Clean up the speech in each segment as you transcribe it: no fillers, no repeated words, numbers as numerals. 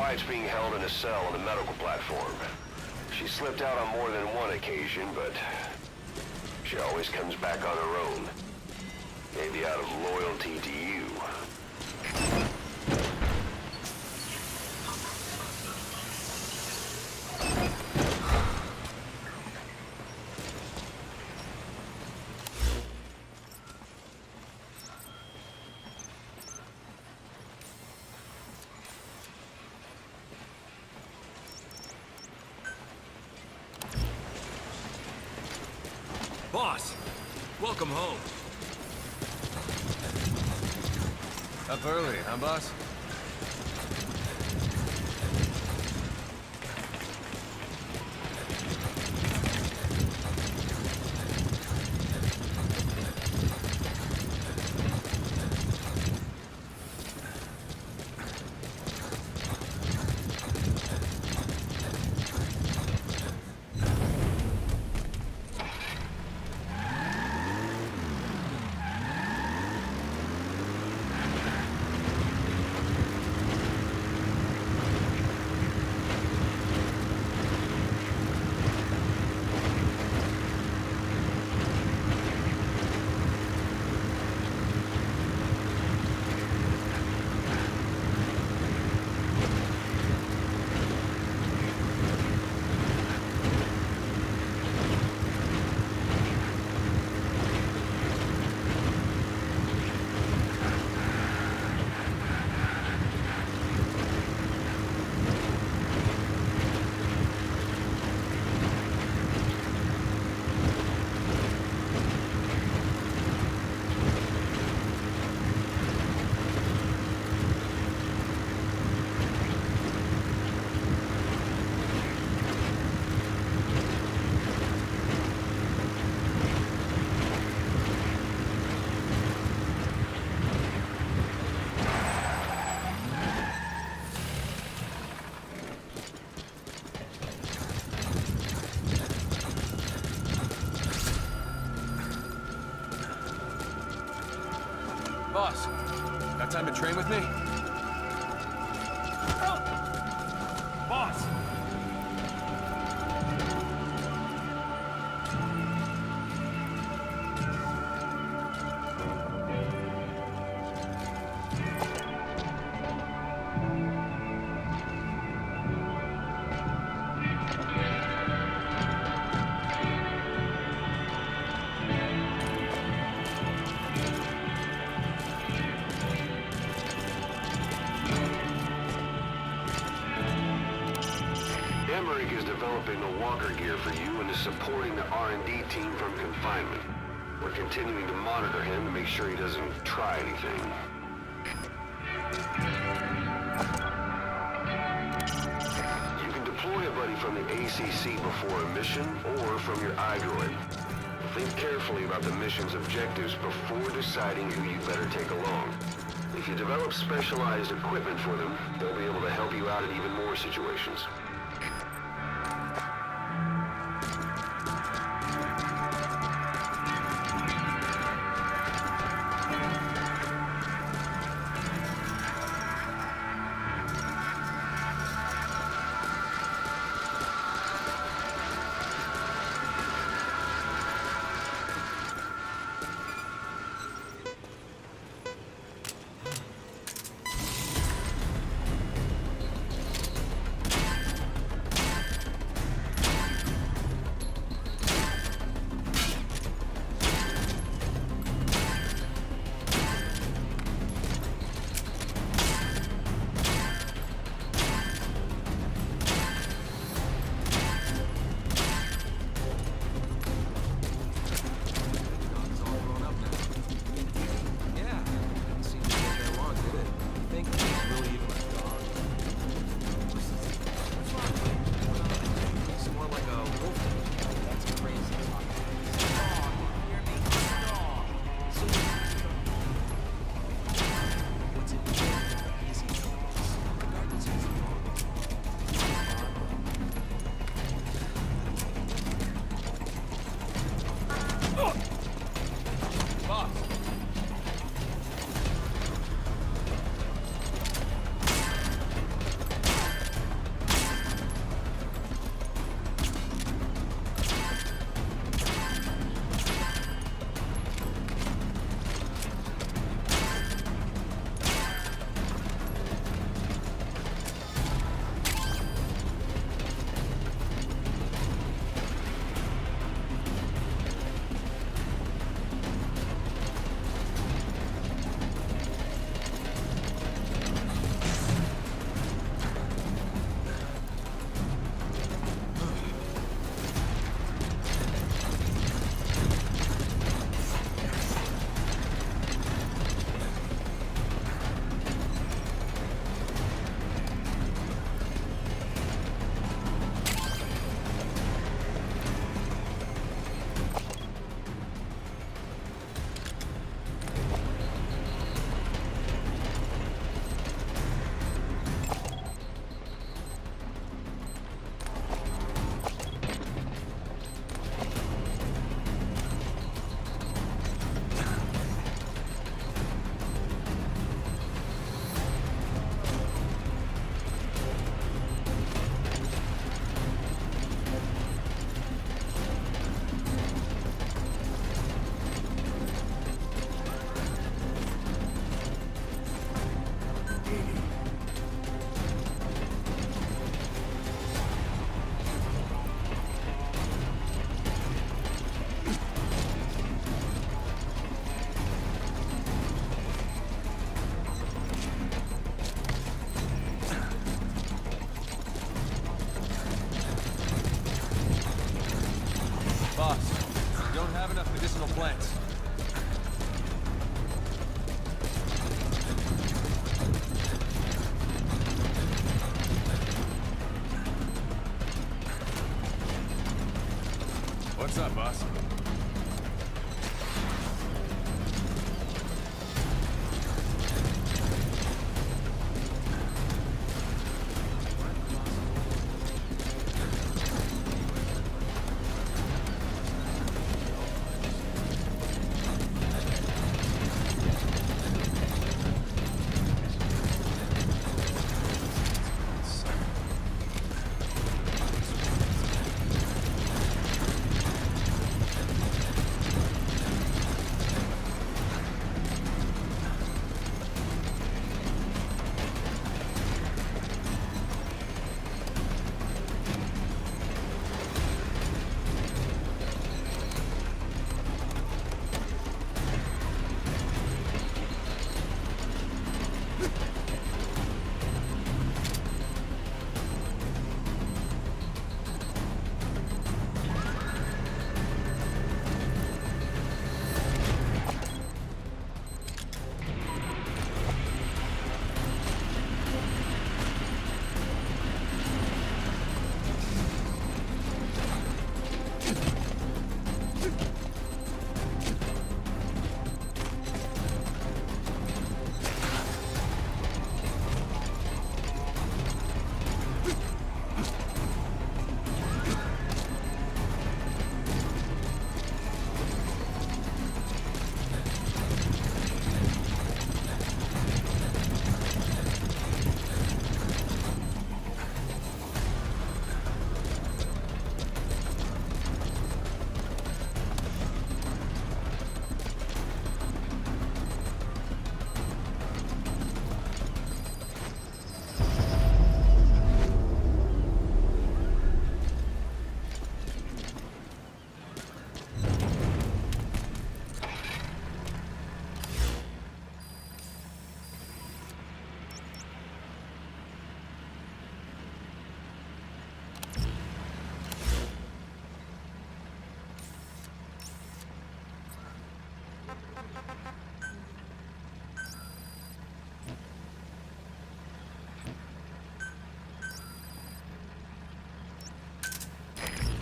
Wyatt's being held in a cell on the medical platform. She slipped out on more than one occasion, but she always comes back on her own. Maybe out of loyalty to you. Boss, welcome home. Up early, huh, boss? Boss, got time to train with me? Boss! Emmerich is developing the walker gear for you and is supporting the R&D team from confinement. We're continuing to monitor him to make sure he doesn't try anything. You can deploy a buddy from the ACC before a mission or from your iDroid. Think carefully about the mission's objectives before deciding who you better take along. If you develop specialized equipment for them, they'll be able to help you out in even more situations. What's up, boss?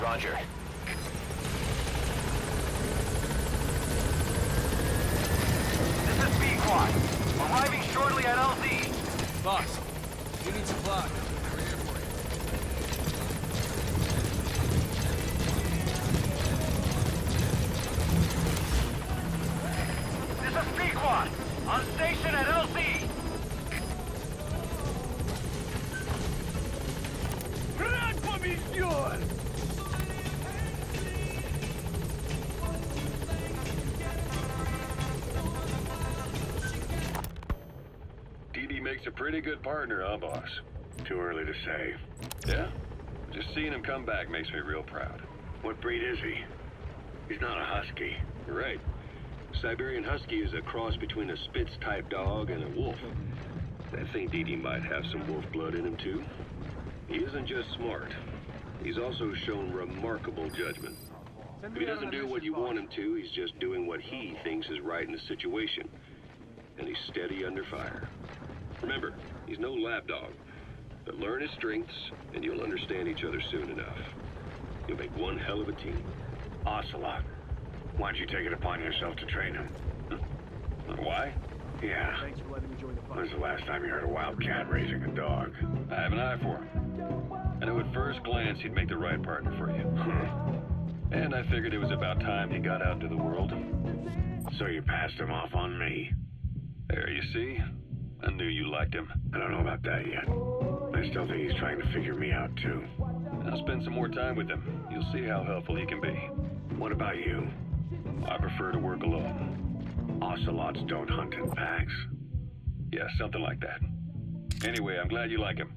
Roger. This is B-Quad. Arriving shortly at LZ. Boss, you need supply. We're here for you. This is B-Quad. On station at LZ. DD makes a pretty good partner, huh, boss? Too early to say. Yeah? Just seeing him come back makes me real proud. What breed is he? He's not a husky. Right. Siberian Husky is a cross between a Spitz-type dog and a wolf. I think DD might have some wolf blood in him, too. He isn't just smart. He's also shown remarkable judgment. If he doesn't do what you want him to, he's just doing what he thinks is right in the situation. And he's steady under fire. Remember, he's no lapdog. But learn his strengths, and you'll understand each other soon enough. You'll make one hell of a team. Ocelot, why don't you take it upon yourself to train him? Why? Yeah. Thanks for letting me join the fight. When's the last time you heard a wildcat raising a dog? I have an eye for him. I knew at first glance he'd make the right partner for you. And I figured it was about time he got out into the world. So you passed him off on me. There, you see? I knew you liked him. I don't know about that yet. I still think he's trying to figure me out, too. I'll spend some more time with him. You'll see how helpful he can be. What about you? I prefer to work alone. Ocelots don't hunt in packs. Yeah, something like that. Anyway, I'm glad you like him.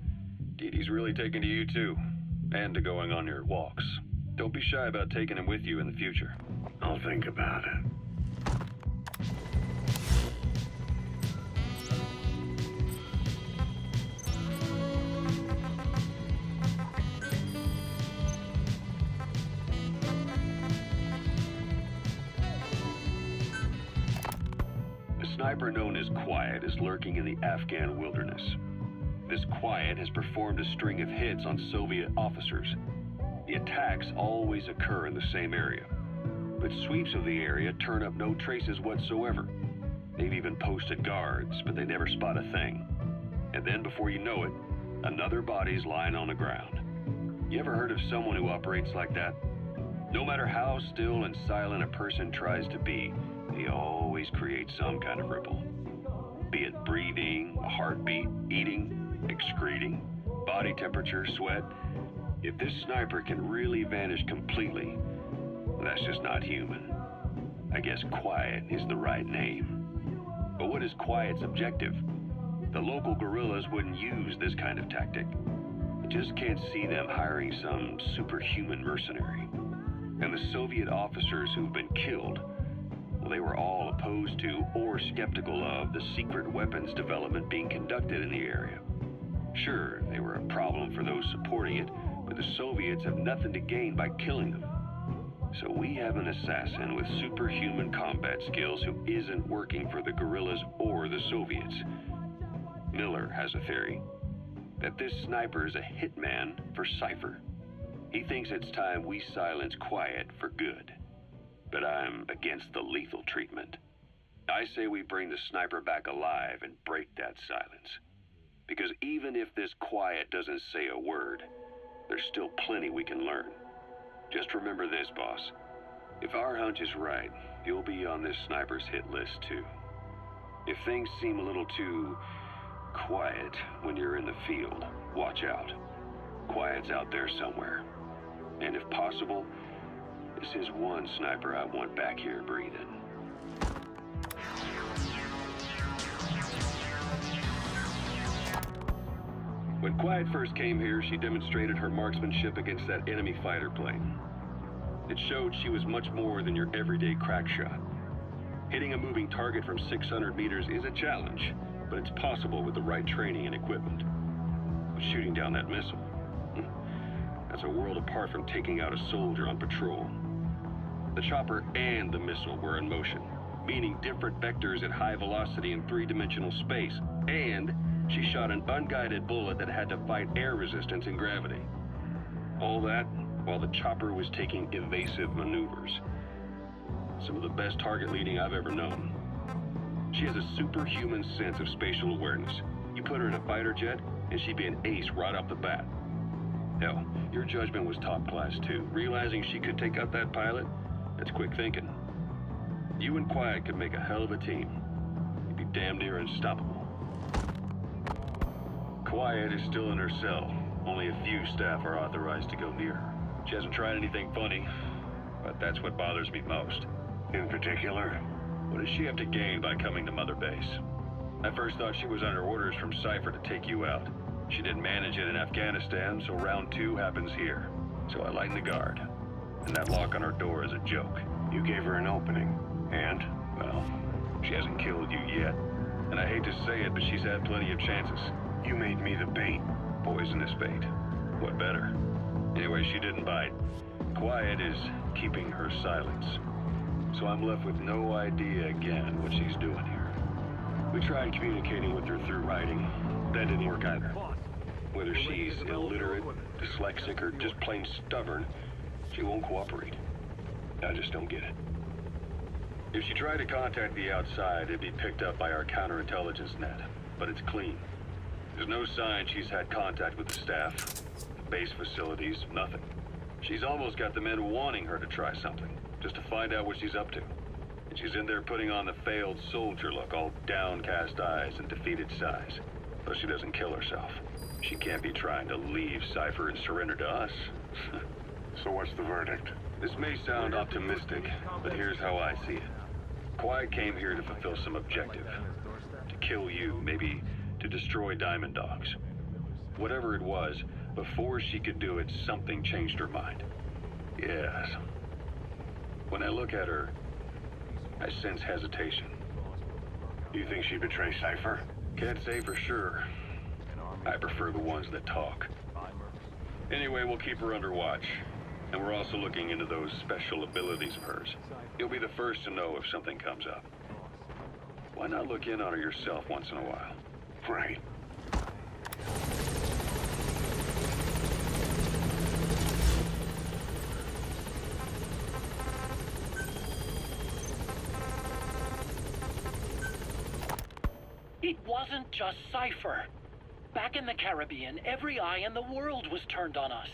DD's really taken to you, too. And to going on your walks. Don't be shy about taking him with you in the future. I'll think about it. A sniper known as Quiet is lurking in the Afghan wilderness. This Quiet has performed a string of hits on Soviet officers. The attacks always occur in the same area, but sweeps of the area turn up no traces whatsoever. They've even posted guards, but they never spot a thing. And then before you know it, another body's lying on the ground. You ever heard of someone who operates like that? No matter how still and silent a person tries to be, they always create some kind of ripple. Be it breathing, a heartbeat, eating, excreting, body temperature, sweat. If this sniper can really vanish completely, that's just not human. I guess quiet is the right name. But what is quiet's objective? The local guerrillas wouldn't use this kind of tactic. I just can't see them hiring some superhuman mercenary. And the Soviet officers who've been killed, well, they were all opposed to or skeptical of the secret weapons development being conducted in the area. Sure, they were a problem for those supporting it, but the Soviets have nothing to gain by killing them. So we have an assassin with superhuman combat skills who isn't working for the guerrillas or the Soviets. Miller has a theory that this sniper is a hitman for Cypher. He thinks it's time we silence Quiet for good. But I'm against the lethal treatment. I say we bring the sniper back alive and break that silence. Because even if this Quiet doesn't say a word, there's still plenty we can learn. Just remember this, boss. If our hunch is right, you'll be on this sniper's hit list too. If things seem a little too quiet when you're in the field, watch out. Quiet's out there somewhere. And if possible, this is one sniper I want back here breathing. When Quiet first came here, she demonstrated her marksmanship against that enemy fighter plane. It showed she was much more than your everyday crack shot. Hitting a moving target from 600 meters is a challenge, but it's possible with the right training and equipment. But shooting down that missile, that's a world apart from taking out a soldier on patrol. The chopper and the missile were in motion, meaning different vectors at high velocity in three-dimensional space, and she shot an unguided bullet that had to fight air resistance and gravity. All that while the chopper was taking evasive maneuvers. Some of the best target leading I've ever known. She has a superhuman sense of spatial awareness. You put her in a fighter jet, and she'd be an ace right off the bat. Hell, your judgment was top class too. Realizing she could take out that pilot, that's quick thinking. You and Quiet could make a hell of a team. You'd be damn near unstoppable. Quiet is still in her cell. Only a few staff are authorized to go near her. She hasn't tried anything funny, but that's what bothers me most. In particular, what does she have to gain by coming to Mother Base? I first thought she was under orders from Cypher to take you out. She didn't manage it in Afghanistan, so round 2 happens here. So I lighten the guard. And that lock on her door is a joke. You gave her an opening. And, well, she hasn't killed you yet. And I hate to say it, but she's had plenty of chances. You made me the bait. Poisonous bait. What better? Anyway, she didn't bite. Quiet is keeping her silence. So I'm left with no idea again what she's doing here. We tried communicating with her through writing. That didn't work either. Whether she's illiterate, dyslexic, or just plain stubborn, she won't cooperate. I just don't get it. If she tried to contact the outside, it'd be picked up by our counterintelligence net. But it's clean. There's no sign she's had contact with the staff, the base facilities, nothing. She's almost got the men wanting her to try something, just to find out what she's up to. And she's in there putting on the failed soldier look, all downcast eyes and defeated sighs. Though she doesn't kill herself. She can't be trying to leave Cypher and surrender to us. So what's the verdict? This may sound optimistic, but here's how I see it. Quiet came here to fulfill some objective. To kill you, maybe to destroy Diamond Dogs. Whatever it was, before she could do it, something changed her mind. Yes. When I look at her, I sense hesitation. You think she betrayed Cypher? Can't say for sure. I prefer the ones that talk. Anyway, we'll keep her under watch. And we're also looking into those special abilities of hers. You'll be the first to know if something comes up. Why not look in on her yourself once in a while? Right. It wasn't just Cypher. Back in the Caribbean, every eye in the world was turned on us.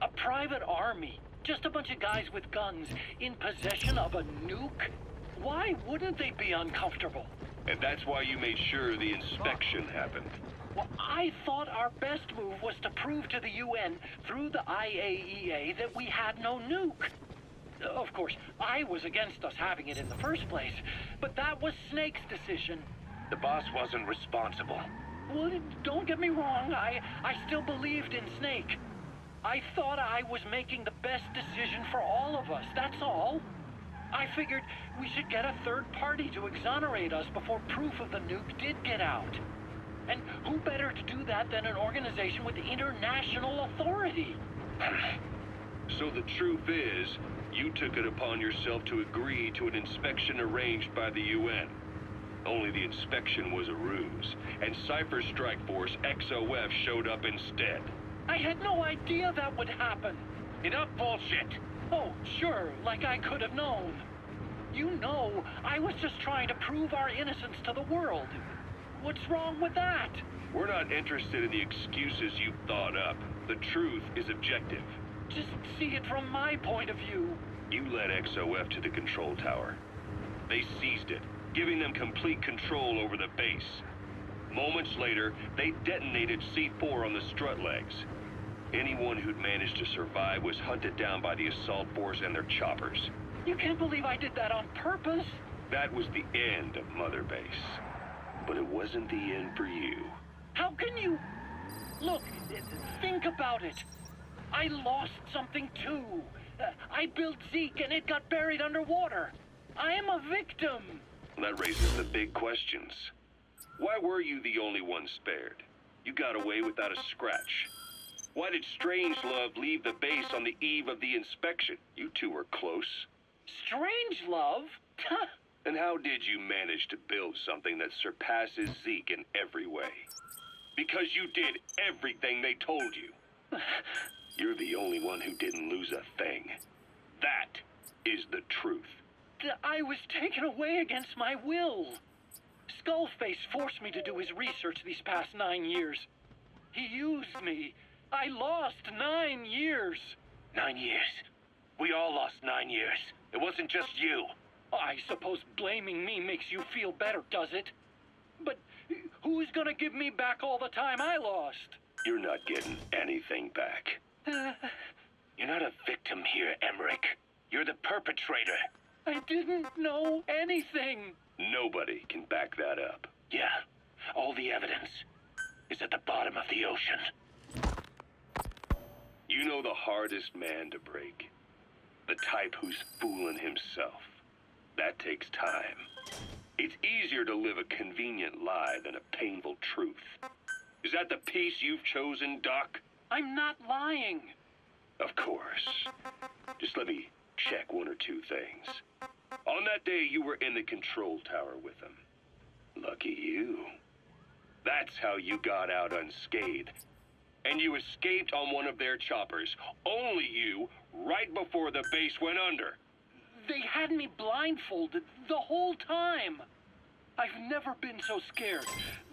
A private army, just a bunch of guys with guns, in possession of a nuke? Why wouldn't they be uncomfortable? And that's why you made sure the inspection happened. Well, I thought our best move was to prove to the UN through the IAEA that we had no nuke. Of course, I was against us having it in the first place, but that was Snake's decision. The boss wasn't responsible. Well, don't get me wrong, I still believed in Snake. I thought I was making the best decision for all of us, that's all. I figured we should get a third party to exonerate us before proof of the nuke did get out. And who better to do that than an organization with international authority? So the truth is, you took it upon yourself to agree to an inspection arranged by the UN. Only the inspection was a ruse, and Cypher Strike Force XOF showed up instead. I had no idea that would happen. Enough bullshit! Oh, sure, like I could have known. You know, I was just trying to prove our innocence to the world. What's wrong with that? We're not interested in the excuses you've thought up. The truth is objective. Just see it from my point of view. You led XOF to the control tower. They seized it, giving them complete control over the base. Moments later, they detonated C4 on the strut legs. Anyone who'd managed to survive was hunted down by the assault force and their choppers. You can't believe I did that on purpose. That was the end of Mother Base. But it wasn't the end for you. How can you... Look, think about it. I lost something too. I built Zeke and it got buried underwater. I am a victim. That raises the big questions. Why were you the only one spared? You got away without a scratch. Why did Strangelove leave the base on the eve of the inspection? You two were close. Strangelove? And how did you manage to build something that surpasses Zeke in every way? Because you did everything they told you. You're the only one who didn't lose a thing. That is the truth. I was taken away against my will. Skullface forced me to do his research these past 9 years. He used me. I lost 9 years. 9 years. We all lost 9 years. It wasn't just you. I suppose blaming me makes you feel better, does it? But who's gonna give me back all the time I lost? You're not getting anything back. You're not a victim here, Emmerich. You're the perpetrator. I didn't know anything. Nobody can back that up. Yeah, all the evidence is at the bottom of the ocean. You know the hardest man to break. The type who's fooling himself. That takes time. It's easier to live a convenient lie than a painful truth. Is that the piece you've chosen, Doc? I'm not lying. Of course. Just let me check one or two things. On that day, you were in the control tower with them. Lucky you. That's how you got out unscathed. And you escaped on one of their choppers. Only you, right before the base went under. They had me blindfolded the whole time. I've never been so scared.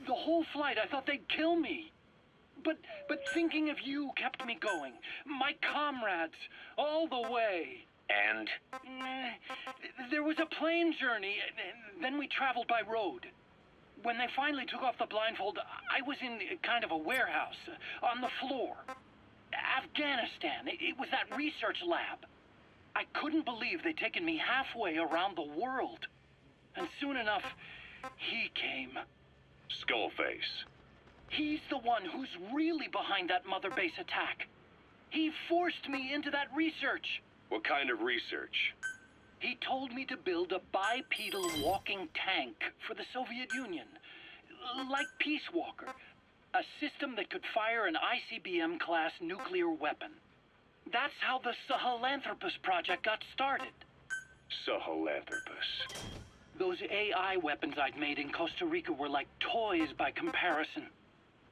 The whole flight, I thought they'd kill me. But thinking of you kept me going. My comrades, all the way. And? There was a plane journey, then we traveled by road. When they finally took off the blindfold, I was in kind of a warehouse, on the floor. Afghanistan, it was that research lab. I couldn't believe they'd taken me halfway around the world. And soon enough, he came. Skullface. He's the one who's really behind that Mother Base attack. He forced me into that research. What kind of research? He told me to build a bipedal walking tank for the Soviet Union. Like Peace Walker. A system that could fire an ICBM-class nuclear weapon. That's how the Sahelanthropus project got started. Sahelanthropus. Those AI weapons I'd made in Costa Rica were like toys by comparison.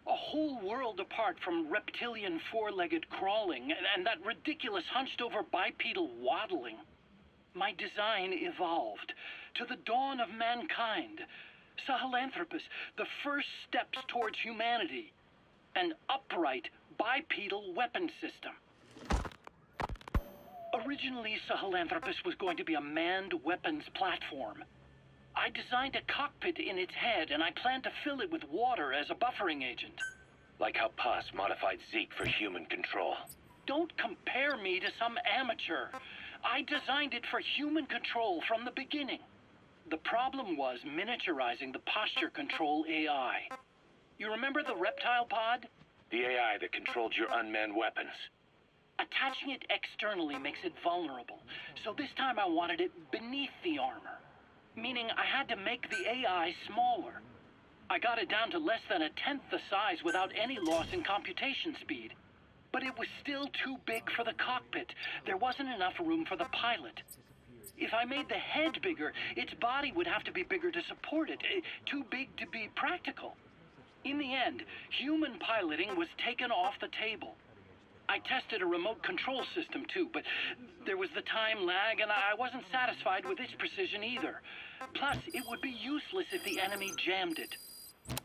A whole world apart from reptilian four-legged crawling and that ridiculous hunched-over bipedal waddling. My design evolved to the dawn of mankind, Sahelanthropus, the first steps towards humanity. An upright, bipedal weapon system. Originally, Sahelanthropus was going to be a manned weapons platform. I designed a cockpit in its head, and I planned to fill it with water as a buffering agent. Like how Paz modified Zeke for human control. Don't compare me to some amateur. I designed it for human control from the beginning. The problem was miniaturizing the posture control AI. You remember the reptile pod? The AI that controlled your unmanned weapons. Attaching it externally makes it vulnerable, so this time I wanted it beneath the armor. Meaning I had to make the AI smaller. I got it down to less than a tenth the size without any loss in computation speed. But it was still too big for the cockpit. There wasn't enough room for the pilot. If I made the head bigger, its body would have to be bigger to support it. Too big to be practical. In the end, human piloting was taken off the table. I tested a remote control system too, but there was the time lag and I wasn't satisfied with its precision either. Plus, it would be useless if the enemy jammed it.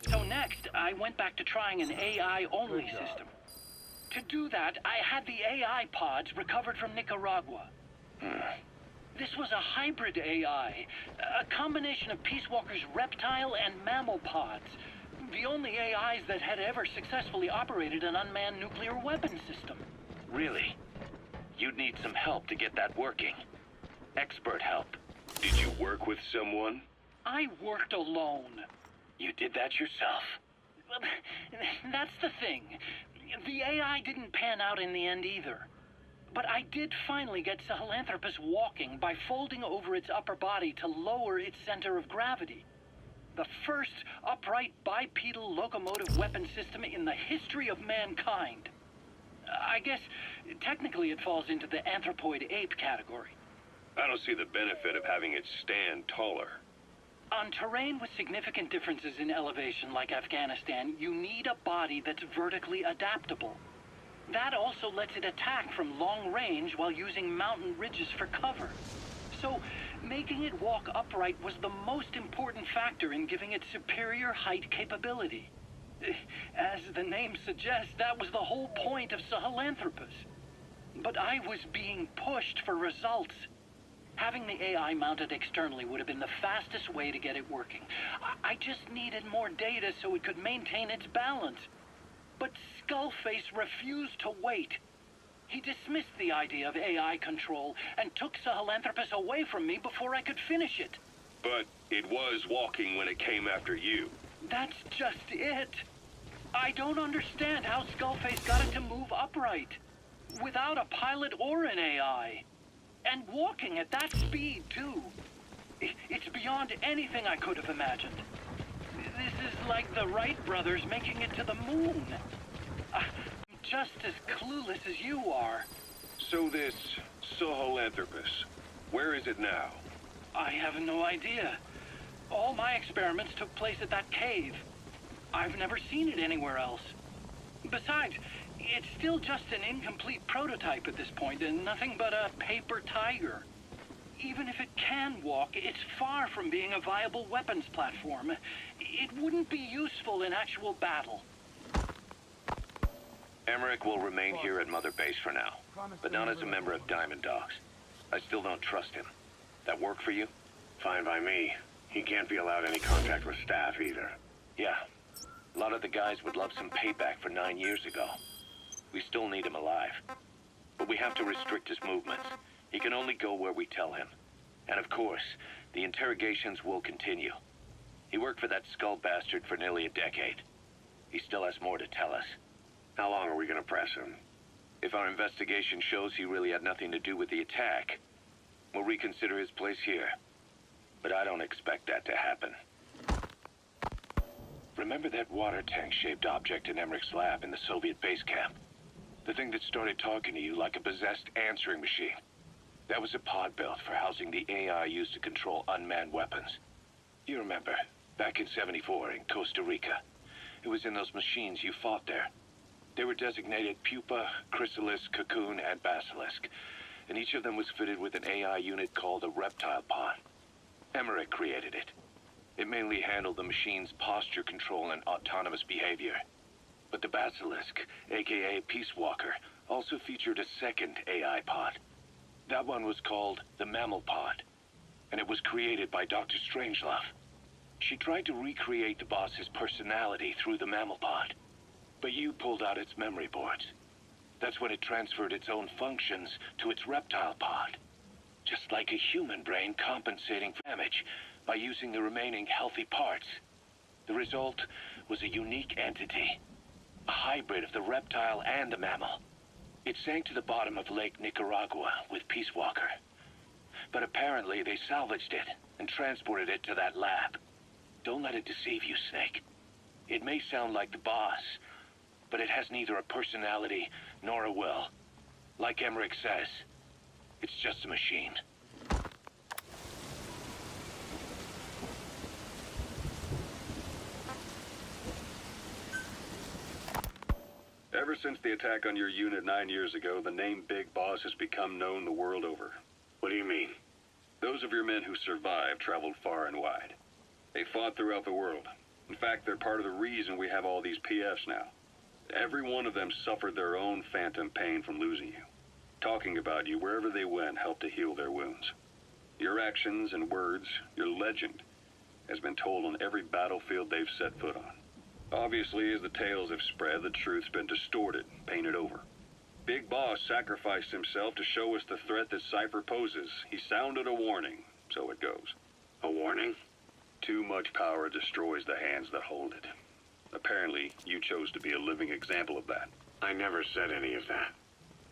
So next, I went back to trying an AI-only system. To do that, I had the AI pods recovered from Nicaragua. This was a hybrid AI, a combination of Peace Walker's reptile and mammal pods. The only AIs that had ever successfully operated an unmanned nuclear weapon system. Really? You'd need some help to get that working. Expert help. Did you work with someone? I worked alone. You did that yourself. That's the thing. The AI didn't pan out in the end either. But I did finally get Sahelanthropus walking by folding over its upper body to lower its center of gravity. The first upright bipedal locomotive weapon system in the history of mankind. I guess, technically it falls into the anthropoid ape category. I don't see the benefit of having it stand taller. On terrain with significant differences in elevation like Afghanistan, you need a body that's vertically adaptable. That also lets it attack from long range while using mountain ridges for cover. So, making it walk upright was the most important factor in giving it superior height capability. As the name suggests, that was the whole point of Sahelanthropus. But I was being pushed for results. Having the AI mounted externally would have been the fastest way to get it working. I just needed more data so it could maintain its balance. But Skullface refused to wait. He dismissed the idea of AI control and took Sahelanthropus away from me before I could finish it. But it was walking when it came after you. That's just it. I don't understand how Skullface got it to move upright, without a pilot or an AI. And walking at that speed, too. It's beyond anything I could have imagined. This is like the Wright brothers making it to the moon. I'm just as clueless as you are. So this Sahelanthropus, where is it now? I have no idea. All my experiments took place at that cave. I've never seen it anywhere else. Besides, it's still just an incomplete prototype at this point, and nothing but a paper tiger. Even if it can walk, it's far from being a viable weapons platform. It wouldn't be useful in actual battle. Emmerich will remain here at Mother Base for now, but not as a member of Diamond Dogs. I still don't trust him. That work for you? Fine by me. He can't be allowed any contact with staff either. Yeah. A lot of the guys would love some payback for 9 years ago. We still need him alive. But we have to restrict his movements. He can only go where we tell him. And of course, the interrogations will continue. He worked for that skull bastard for nearly a decade. He still has more to tell us. How long are we gonna press him? If our investigation shows he really had nothing to do with the attack, we'll reconsider his place here. But I don't expect that to happen. Remember that water tank-shaped object in Emmerich's lab in the Soviet base camp? The thing that started talking to you like a possessed answering machine. That was a pod built for housing the AI used to control unmanned weapons. You remember, back in '74 in Costa Rica. It was in those machines you fought there. They were designated Pupa, Chrysalis, Cocoon, and Basilisk, and each of them was fitted with an AI unit called a reptile pod. Emmerich created it. It mainly handled the machine's posture control and autonomous behavior. But the Basilisk, aka Peace Walker, also featured a second AI pod. That one was called the Mammal Pod, and it was created by Dr. Strangelove. She tried to recreate the boss's personality through the Mammal Pod, but you pulled out its memory boards. That's when it transferred its own functions to its reptile pod. Just like a human brain compensating for damage by using the remaining healthy parts. The result was a unique entity, a hybrid of the reptile and the mammal. It sank to the bottom of Lake Nicaragua with Peace Walker. But apparently they salvaged it and transported it to that lab. Don't let it deceive you, Snake. It may sound like the boss, but it has neither a personality nor a will. Like Emmerich says, it's just a machine. Ever since the attack on your unit 9 years ago, the name Big Boss has become known the world over. What do you mean? Those of your men who survived traveled far and wide. They fought throughout the world. In fact, they're part of the reason we have all these PFs now. Every one of them suffered their own phantom pain from losing you. Talking about you wherever they went helped to heal their wounds. Your actions and words, your legend, has been told on every battlefield they've set foot on. Obviously, as the tales have spread, the truth's been distorted, painted over. Big Boss sacrificed himself to show us the threat that Cypher poses. He sounded a warning, so it goes. A warning? Too much power destroys the hands that hold it. Apparently, you chose to be a living example of that. I never said any of that.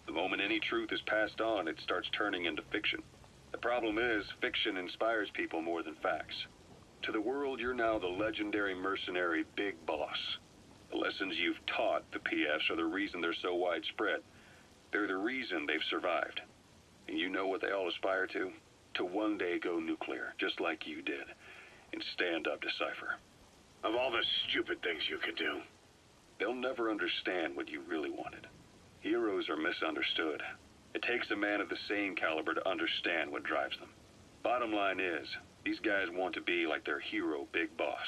The moment any truth is passed on, it starts turning into fiction. The problem is, fiction inspires people more than facts. To the world, you're now the legendary mercenary Big Boss. The lessons you've taught the PFs are the reason they're so widespread. They're the reason they've survived. And you know what they all aspire to? To one day go nuclear, just like you did, and stand up to Cypher. Of all the stupid things you could do. They'll never understand what you really wanted. Heroes are misunderstood. It takes a man of the same caliber to understand what drives them. Bottom line is, these guys want to be like their hero, Big Boss.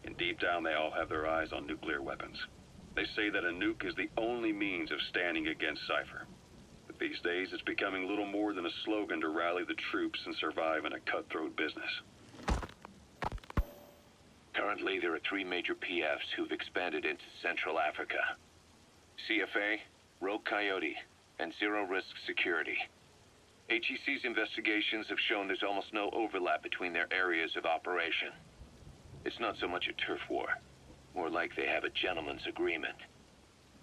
And deep down, they all have their eyes on nuclear weapons. They say that a nuke is the only means of standing against Cypher. But these days, it's becoming little more than a slogan to rally the troops and survive in a cutthroat business. Currently, there are 3 major PFs who've expanded into Central Africa. CFA, Rogue Coyote, and Zero Risk Security. HEC's investigations have shown there's almost no overlap between their areas of operation. It's not so much a turf war, more like they have a gentleman's agreement.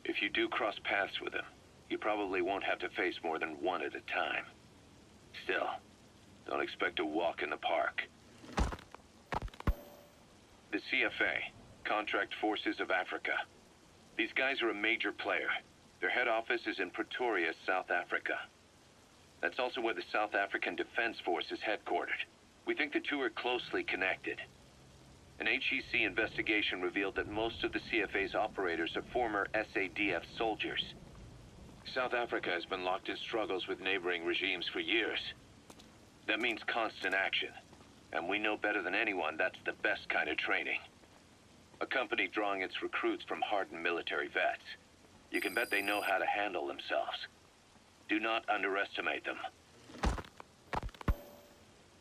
If you do cross paths with them, you probably won't have to face more than one at a time. Still, don't expect a walk in the park. The CFA, Contract Forces of Africa. These guys are a major player. Their head office is in Pretoria, South Africa. That's also where the South African Defense Force is headquartered. We think the two are closely connected. An HEC investigation revealed that most of the CFA's operators are former SADF soldiers. South Africa has been locked in struggles with neighboring regimes for years. That means constant action, and we know better than anyone that's the best kind of training. A company drawing its recruits from hardened military vets. You can bet they know how to handle themselves. Do not underestimate them.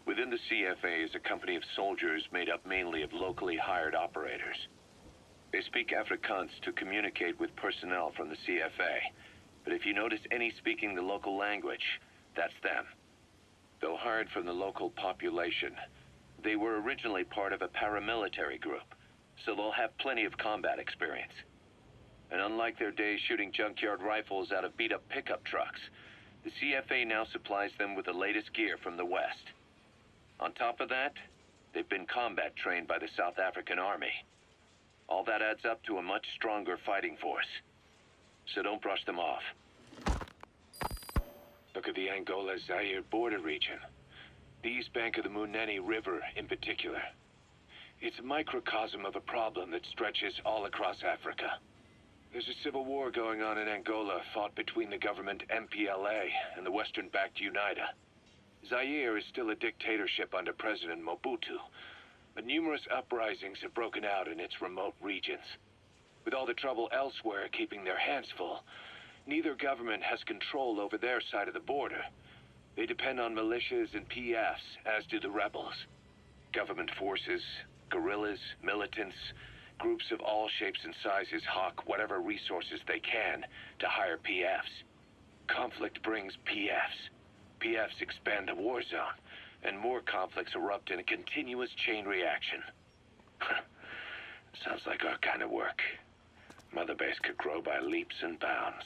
Within the CFA is a company of soldiers made up mainly of locally hired operators. They speak Afrikaans to communicate with personnel from the CFA, but if you notice any speaking the local language, that's them. Though hired from the local population, they were originally part of a paramilitary group, so they'll have plenty of combat experience. And unlike their days shooting junkyard rifles out of beat-up pickup trucks, the CFA now supplies them with the latest gear from the West. On top of that, they've been combat trained by the South African Army. All that adds up to a much stronger fighting force. So don't brush them off. Look at the Angola-Zaire border region. The east bank of the Munene River in particular. It's a microcosm of a problem that stretches all across Africa. There's a civil war going on in Angola, fought between the government MPLA and the Western-backed UNITA. Zaire is still a dictatorship under President Mobutu, but numerous uprisings have broken out in its remote regions. With all the trouble elsewhere keeping their hands full, neither government has control over their side of the border. They depend on militias and PFs, as do the rebels. Government forces, guerrillas, militants, groups of all shapes and sizes hawk whatever resources they can to hire PFs. Conflict brings PFs. PFs expand the war zone, and more conflicts erupt in a continuous chain reaction. Sounds like our kind of work. Mother Base could grow by leaps and bounds.